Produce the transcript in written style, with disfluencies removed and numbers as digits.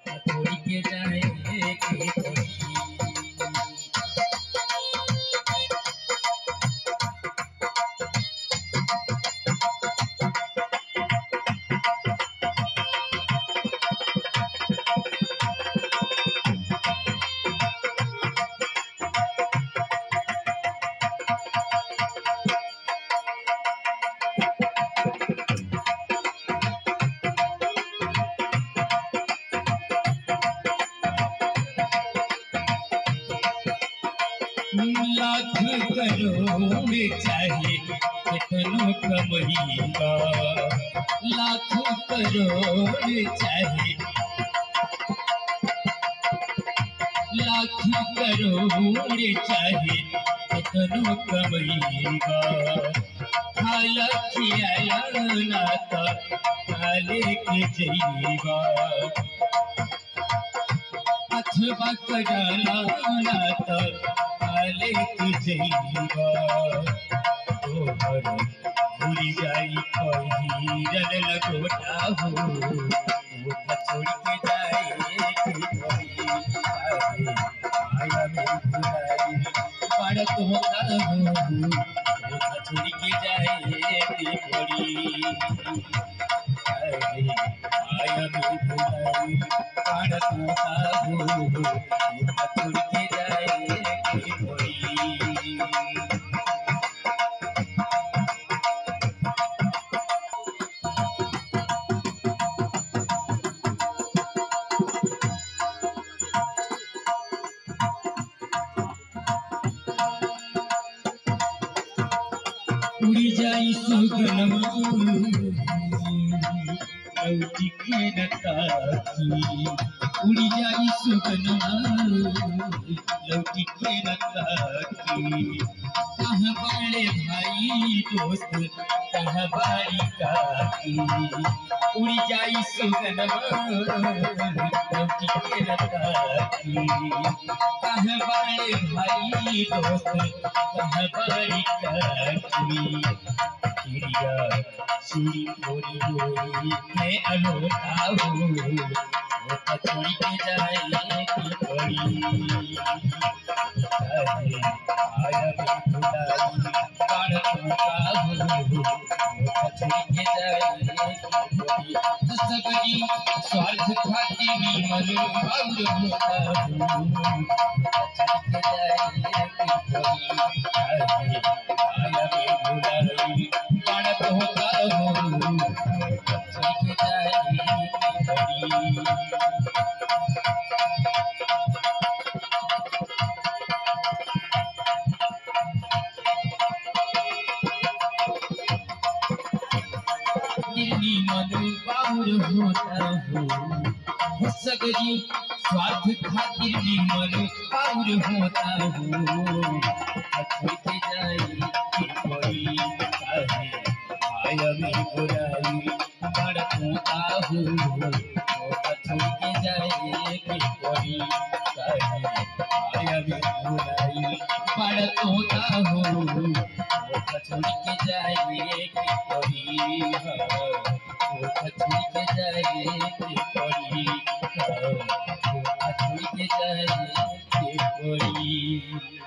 छोड़ के जाए के पड़ी। लाख करोड़ चाहे कितनों कमईगा, लाख करोड़ चाहे लाख करोड़ चाहे कितनों कमईगा। खाला खियाला नाता खाले के जईगा, अथवा कराला नाता खाले के जईगा। तोहर भूल जाई पहिरन लगोटा हो, ओठा छोड़ के जाए के पड़ी। आया में भुलाई पड़त होता हो, ओठा छोड़ के जाए के पड़ी। आया में भुलाई पड़त होता हो, ओठा छोड़ के जाए के पड़ी। उड़ी जाई सुगनमा लौटी के न ताकी, उड़ी जाई सुगनमा लौटी के न ताकी। कहाँ बड़े भाई दोस्त कहाँ बारी काकी, उड़ी जाई सुगनमा लौटी के न ताकी। कहाँ बड़े भाई दोस्त कहाँ बारी काकी। चिड़िया सुरी गोरी गोरी मैं अनोखा हूँ, वो छोड़ के जाए की पड़ी। आया में भुलाई पड़त होता हो, वो छोड़ के जाए की पड़ी। सगरी स्वार्थ खातिर मन और होता हो, छोड़ के जाए की पड़ी। आया में भुलाई पड़त होता हो, छोड़ के जाए की पड़ी। मन बाउर होता हो, सगरी स्वार्थ खातिर भी मन बाउर होता हो, छोड़ के जाए के पड़ी। आया में बुराई पड़त होता हो, छोड़ के जाए के पड़ी। आया में बुराई पड़त होता हो, छोड़ के जाए के पड़ी। छोड़ के जाए के पड़ी, छोड़ के जाए के पड़ी।